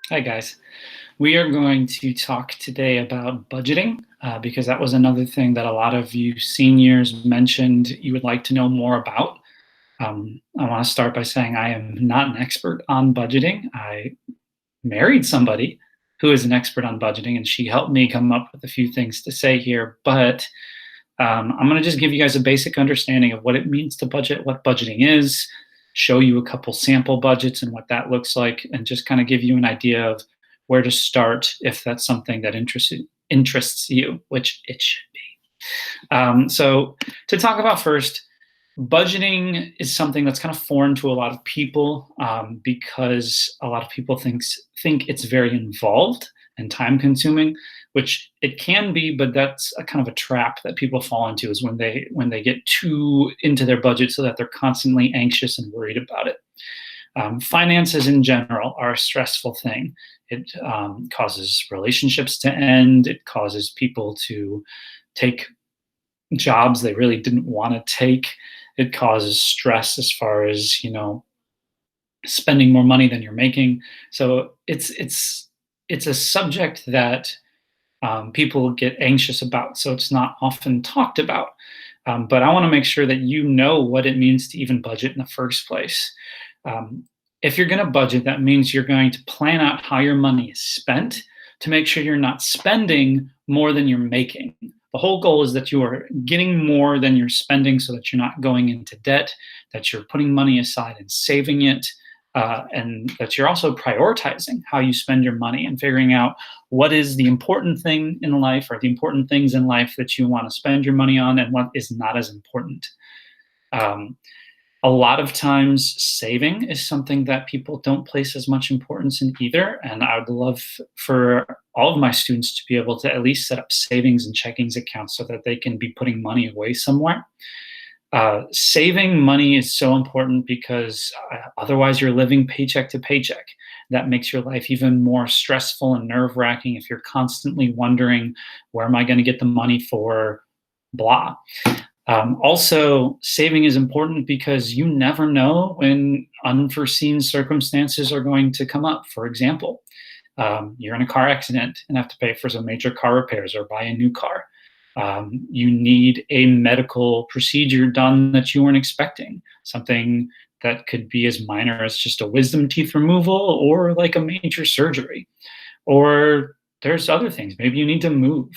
Hi, guys. We are going to talk today about budgeting because that was another thing that a lot of you seniors mentioned you would like to know more about. I want to start by saying I am not an expert on budgeting. I married somebody who is an expert on budgeting, and she helped me come up with a few things to say here. But I'm going to just give you guys a basic understanding of what it means to budget, what budgeting is, show you a couple sample budgets and what that looks like, and just kind of give you an idea of where to start if that's something that interests you, which it should be. So to talk about first, budgeting is something that's kind of foreign to a lot of people because a lot of people think it's very involved and time consuming, which it can be, but that's a kind of a trap that people fall into is when they get too into their budget so that they're constantly anxious and worried about it. Finances in general are a stressful thing. It causes relationships to end. It causes people to take jobs they really didn't want to take. It causes stress as far as spending more money than you're making. So it's a subject that people get anxious about. So it's not often talked about. But I want to make sure that you know what it means to even budget in the first place. Um, if you're going to budget, that means you're going to plan out how your money is spent to make sure you're not spending more than you're making. The whole goal is that you are getting more than you're spending so that you're not going into debt, that you're putting money aside and saving it, and that you're also prioritizing how you spend your money and figuring out what is the important thing in life or the important things in life that you want to spend your money on and what is not as important. Um, a lot of times, saving is something that people don't place as much importance in either. And I would love for all of my students to be able to at least set up savings and checkings accounts so that they can be putting money away somewhere. Saving money is so important because otherwise you're living paycheck to paycheck. That makes your life even more stressful and nerve wracking if you're constantly wondering, where am I going to get the money for blah? Also, saving is important because you never know when unforeseen circumstances are going to come up. For example, you're in a car accident and have to pay for some major car repairs or buy a new car. You need a medical procedure done that you weren't expecting, something that could be as minor as just a wisdom teeth removal or like a major surgery. Or there's other things. Maybe you need to move.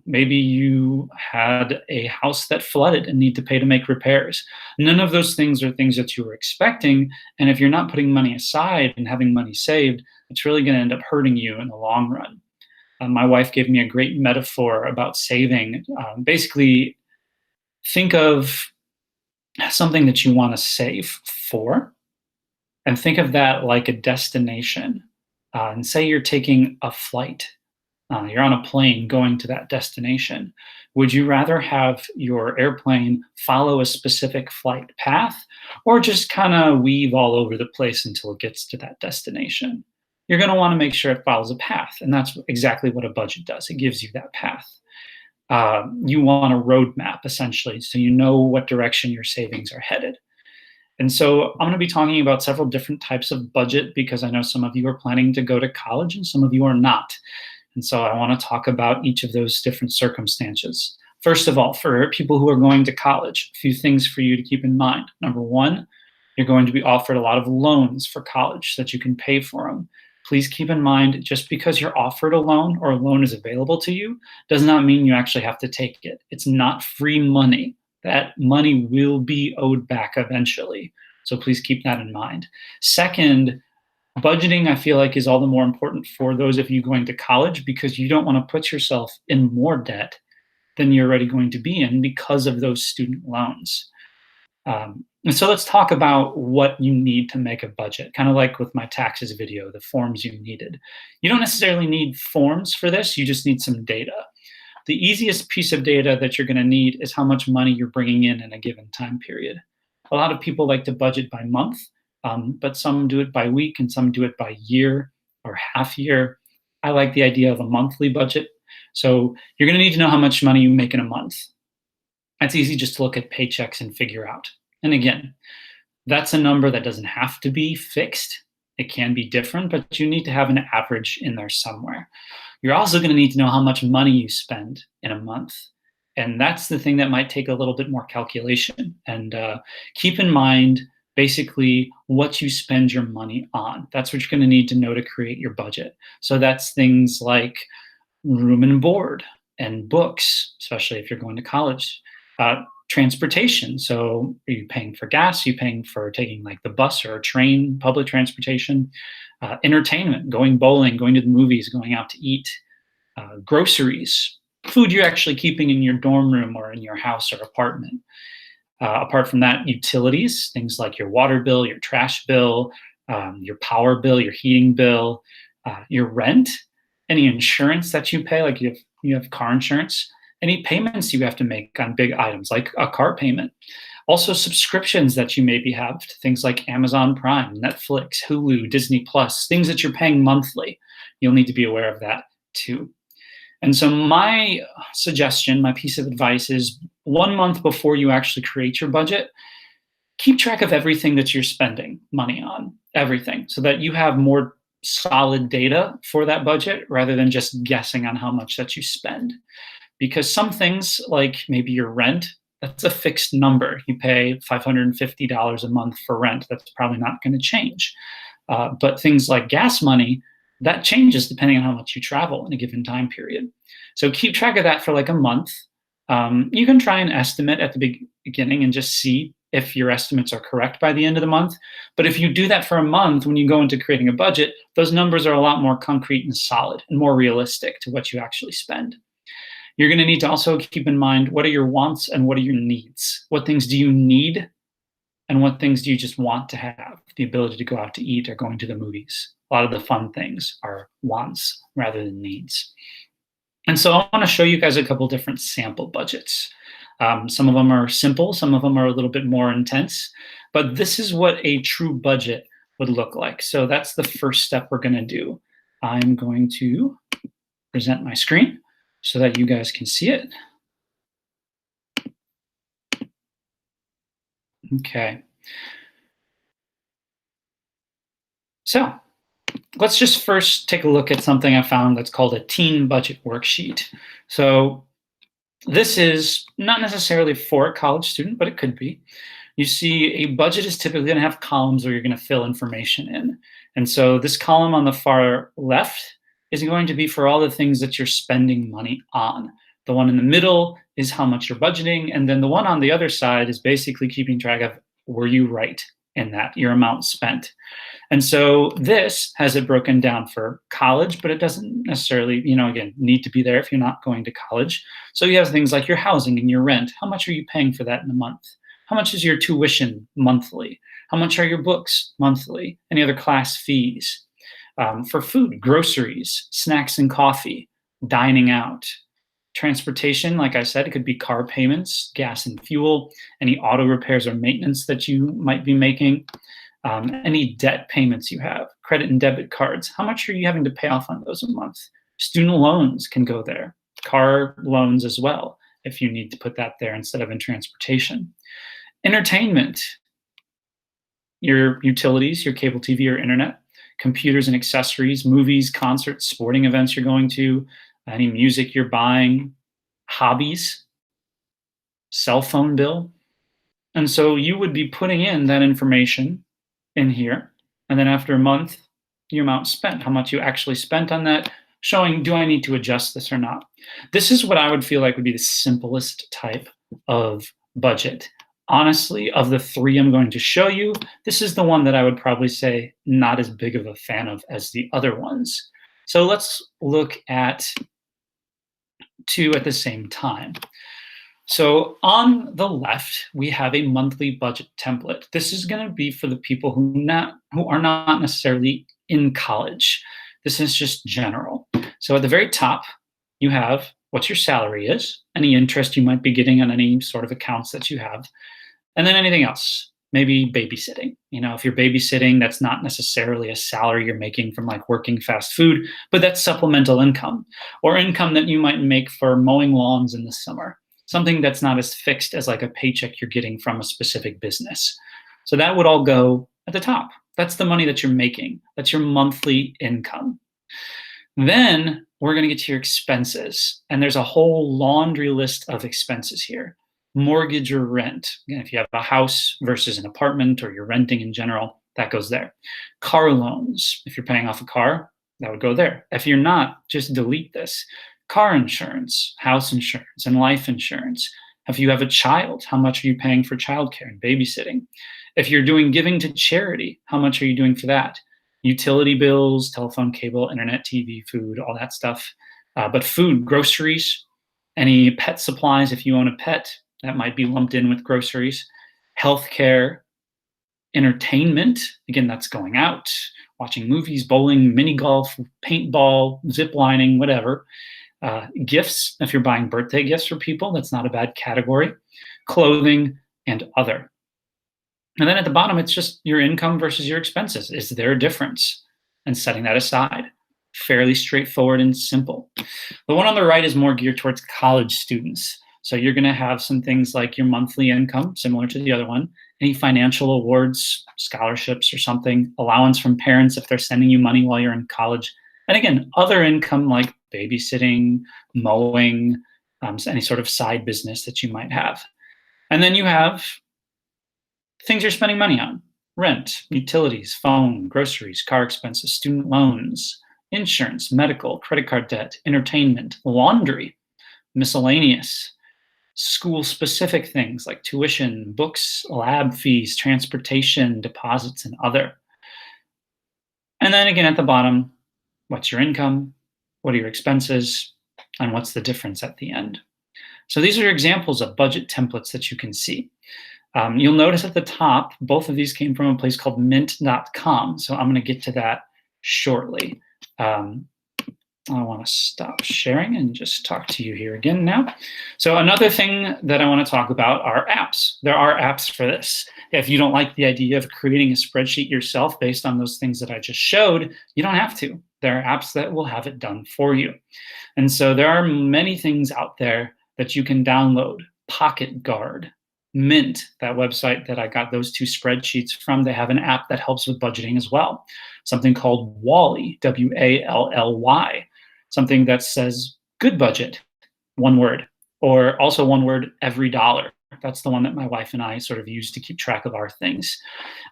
Maybe you had a house that flooded and need to pay to make repairs. None of those things are things that you were expecting. And if you're not putting money aside and having money saved, it's really going to end up hurting you in the long run. My wife gave me a great metaphor about saving. Basically, think of something that you want to save for, and think of that like a destination. And say you're taking a flight, you're on a plane going to that destination. Would you rather have your airplane follow a specific flight path or just kind of weave all over the place until it gets to that destination? You're going to want to make sure it follows a path. And that's exactly what a budget does. It gives you that path. You want a roadmap, essentially, so you know what direction your savings are headed. And so I'm going to be talking about several different types of budget because I know some of you are planning to go to college and some of you are not. And so I want to talk about each of those different circumstances. First of all, for people who are going to college, a few things for you to keep in mind. Number one, you're going to be offered a lot of loans for college so that you can pay for them. Please keep in mind, just because you're offered a loan or a loan is available to you does not mean you actually have to take it. It's not free money. That money will be owed back eventually. So please keep that in mind. Second, budgeting, I feel like, is all the more important for those of you going to college because you don't want to put yourself in more debt than you're already going to be in because of those student loans. And so let's talk about what you need to make a budget, kind of like with my taxes video, the forms you needed. You don't necessarily need forms for this, you just need some data. The easiest piece of data that you're going to need is how much money you're bringing in a given time period. A lot of people like to budget by month, but some do it by week and some do it by year or half year. I like the idea of a monthly budget. So you're going to need to know how much money you make in a month. It's easy just to look at paychecks and figure out. And again, that's a number that doesn't have to be fixed. It can be different, but you need to have an average in there somewhere. You're also going to need to know how much money you spend in a month. And that's the thing that might take a little bit more calculation. And keep in mind basically what you spend your money on. That's what you're going to need to know to create your budget. So that's things like room and board and books, especially if you're going to college. Transportation. So are you paying for gas? Are you paying for taking like the bus or a train, public transportation? Entertainment, going bowling, going to the movies, going out to eat. Groceries, food you're actually keeping in your dorm room or in your house or apartment. Apart from that, utilities, things like your water bill, your trash bill, your power bill, your heating bill, your rent, any insurance that you pay, like you have car insurance, any payments you have to make on big items like a car payment. Also, subscriptions that you maybe have to things like Amazon Prime, Netflix, Hulu, Disney Plus, things that you're paying monthly. You'll need to be aware of that too. And so my suggestion, my piece of advice is 1 month before you actually create your budget, keep track of everything that you're spending money on, everything, so that you have more solid data for that budget rather than just guessing on how much that you spend. Because some things, like maybe your rent, that's a fixed number. You pay $550 a month for rent. That's probably not going to change. But things like gas money, that changes depending on how much you travel in a given time period. So keep track of that for like a month. You can try and estimate at the beginning and just see if your estimates are correct by the end of the month. But if you do that for a month, when you go into creating a budget, those numbers are a lot more concrete and solid and more realistic to what you actually spend. You're going to need to also keep in mind, what are your wants and what are your needs? What things do you need and what things do you just want to have? The ability to go out to eat or going to the movies. A lot of the fun things are wants rather than needs. And so I want to show you guys a couple different sample budgets. Some of them are simple, some of them are a little bit more intense, but this is what a true budget would look like. So that's the first step we're going to do. I'm going to present my screen so that you guys can see it. Okay. So let's just first take a look at something I found that's called a teen budget worksheet. So this is not necessarily for a college student, but it could be. You see, a budget is typically going to have columns where you're going to fill information in. And so this column on the far left is going to be for all the things that you're spending money on. The one in the middle is how much you're budgeting. And then the one on the other side is basically keeping track of, were you right in that, your amount spent. And so this has it broken down for college, but it doesn't necessarily, again, need to be there if you're not going to college. So you have things like your housing and your rent. How much are you paying for that in a month? How much is your tuition monthly? How much are your books monthly? Any other class fees? For food, groceries, snacks and coffee, dining out. Transportation, like I said, it could be car payments, gas and fuel, any auto repairs or maintenance that you might be making, any debt payments you have, credit and debit cards. How much are you having to pay off on those a month? Student loans can go there, car loans as well, if you need to put that there instead of in transportation. Entertainment, your utilities, your cable TV or internet, computers and accessories, movies, concerts, sporting events you're going to, any music you're buying, hobbies, cell phone bill. And so you would be putting in that information in here. And then after a month, your amount spent, how much you actually spent on that, showing, do I need to adjust this or not? This is what I would feel like would be the simplest type of budget. Honestly, of the three I'm going to show you, this is the one that I would probably say not as big of a fan of as the other ones. So let's look at two at the same time. So on the left, we have a monthly budget template. This is going to be for the people who are not necessarily in college. This is just general. So at the very top, you have what your salary is, any interest you might be getting on any sort of accounts that you have, and then anything else. Maybe babysitting. If you're babysitting, that's not necessarily a salary you're making from like working fast food, but that's supplemental income or income that you might make for mowing lawns in the summer. Something that's not as fixed as like a paycheck you're getting from a specific business. So that would all go at the top. That's the money that you're making. That's your monthly income. Then we're going to get to your expenses. And there's a whole laundry list of expenses here. Mortgage or rent. Again, if you have a house versus an apartment or you're renting in general, that goes there. Car loans. If you're paying off a car, that would go there. If you're not, just delete this. Car insurance, house insurance, and life insurance. If you have a child, how much are you paying for childcare and babysitting? If you're doing giving to charity, how much are you doing for that? Utility bills, telephone, cable, internet, TV, food, all that stuff. But food, groceries, any pet supplies, if you own a pet, that might be lumped in with groceries. Healthcare, entertainment, again, that's going out, watching movies, bowling, mini golf, paintball, zip lining, whatever. Gifts, if you're buying birthday gifts for people, that's not a bad category. Clothing, and other. And then at the bottom, it's just your income versus your expenses. Is there a difference? And setting that aside. Fairly straightforward and simple. The one on the right is more geared towards college students. So you're going to have some things like your monthly income, similar to the other one, any financial awards, scholarships or something, allowance from parents if they're sending you money while you're in college. And again, other income like babysitting, mowing, any sort of side business that you might have. And then you have things you're spending money on: rent, utilities, phone, groceries, car expenses, student loans, insurance, medical, credit card debt, entertainment, laundry, miscellaneous, school-specific things like tuition, books, lab fees, transportation, deposits, and other. And then again at the bottom, what's your income? What are your expenses? And what's the difference at the end? So these are examples of budget templates that you can see. You'll notice at the top, both of these came from a place called mint.com. So I'm going to get to that shortly. I want to stop sharing and just talk to you here again now. So another thing that I want to talk about are apps. There are apps for this. If you don't like the idea of creating a spreadsheet yourself based on those things that I just showed, you don't have to. There are apps that will have it done for you. And so there are many things out there that you can download. Pocket Guard, Mint, that website that I got those two spreadsheets from, they have an app that helps with budgeting as well. Something called Wally, W-A-L-L-Y, something that says good budget, one word, or also one word, every dollar. That's the one that my wife and I sort of use to keep track of our things.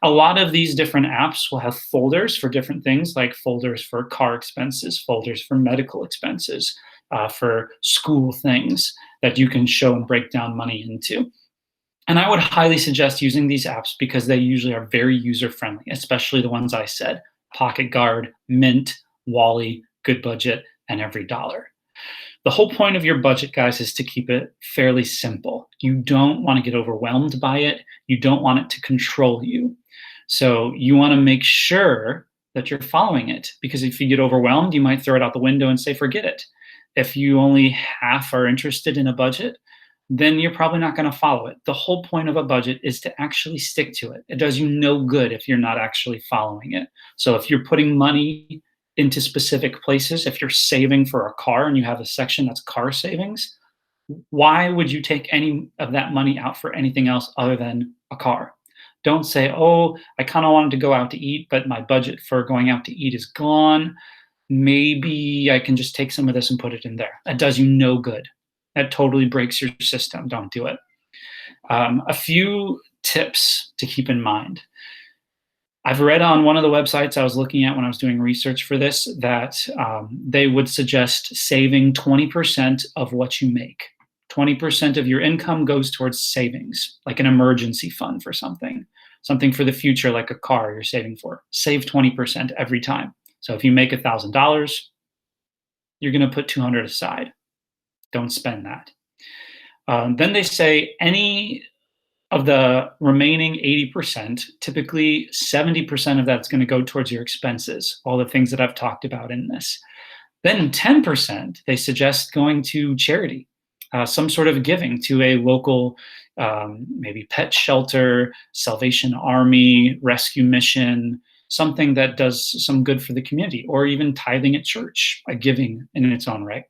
A lot of these different apps will have folders for different things, like folders for car expenses, folders for medical expenses, for school things that you can show and break down money into. And I would highly suggest using these apps because they usually are very user-friendly, especially the ones I said: Pocket Guard, Mint, Wally, Good Budget, and Every Dollar. The whole point of your budget, guys, is to keep it fairly simple. You don't want to get overwhelmed by it. You don't want it to control you. So you want to make sure that you're following it, because if you get overwhelmed, you might throw it out the window and say, forget it. If you only half are interested in a budget, then you're probably not going to follow it. The whole point of a budget is to actually stick to it. It does you no good if you're not actually following it. So if you're putting money into specific places, if you're saving for a car and you have a section that's car savings, why would you take any of that money out for anything else other than a car? Don't say, oh, I kind of wanted to go out to eat, but my budget for going out to eat is gone. Maybe I can just take some of this and put it in there. That does you no good. That totally breaks your system. Don't do it. A few tips to keep in mind. I've read on one of the websites I was looking at when I was doing research for this that they would suggest saving 20% of what you make. 20% of your income goes towards savings, like an emergency fund for something for the future, like a car you're saving for. Save 20% every time. So if you make $1,000, you're going to put $200 aside. Don't spend that. Then they say any of the remaining 80%, typically 70% of that's going to go towards your expenses, all the things that I've talked about in this. Then 10%, they suggest going to charity, some sort of giving to a local, maybe pet shelter, Salvation Army, rescue mission, something that does some good for the community, or even tithing at church, a giving in its own right.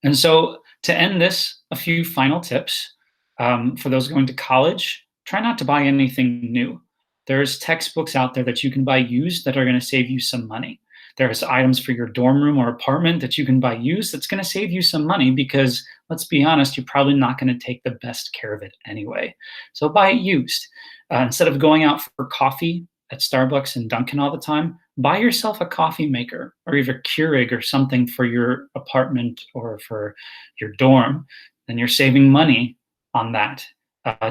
And so to end this, a few final tips. For those going to college, try not to buy anything new. There's textbooks out there that you can buy used that are going to save you some money. There's items for your dorm room or apartment that you can buy used that's going to save you some money because, let's be honest, you're probably not going to take the best care of it anyway. So buy it used. Instead of going out for coffee at Starbucks and Dunkin' all the time, buy yourself a coffee maker or even Keurig or something for your apartment or for your dorm. Then you're saving money on that.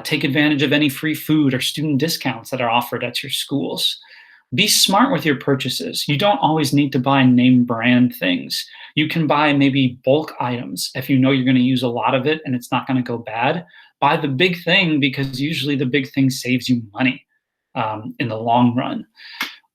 Take advantage of any free food or student discounts that are offered at your schools. Be smart with your purchases. You don't always need to buy name brand things. You can buy maybe bulk items if you know you're going to use a lot of it and it's not going to go bad. Buy the big thing because usually the big thing saves you money in the long run.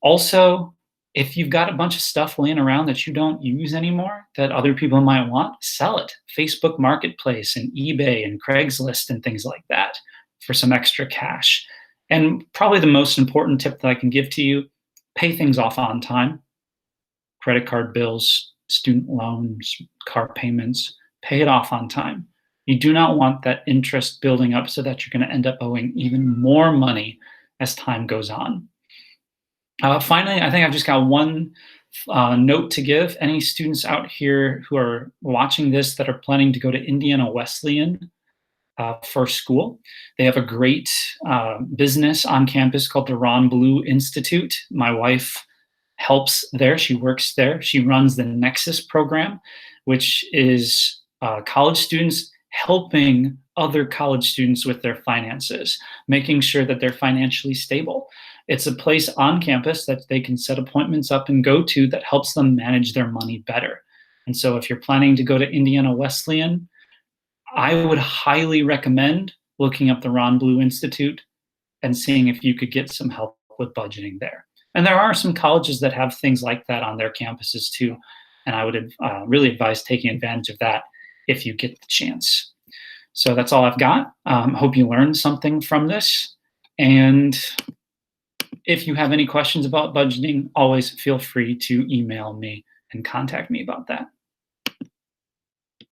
Also, if you've got a bunch of stuff laying around that you don't use anymore that other people might want, sell it. Facebook Marketplace and eBay and Craigslist and things like that for some extra cash. And probably the most important tip that I can give to you, pay things off on time. Credit card bills, student loans, car payments, pay it off on time. You do not want that interest building up so that you're going to end up owing even more money as time goes on. Finally, I think I've just got one note to give. Any students out here who are watching this that are planning to go to Indiana Wesleyan for school, they have a great business on campus called the Ron Blue Institute. My wife helps there. She works there. She runs the Nexus program, which is college students helping other college students with their finances, making sure that they're financially stable. It's a place on campus that they can set appointments up and go to that helps them manage their money better. And so if you're planning to go to Indiana Wesleyan, I would highly recommend looking up the Ron Blue Institute and seeing if you could get some help with budgeting there. And there are some colleges that have things like that on their campuses too. And I would really advise taking advantage of that if you get the chance. So that's all I've got. Hope you learned something from this. And if you have any questions about budgeting, always feel free to email me and contact me about that.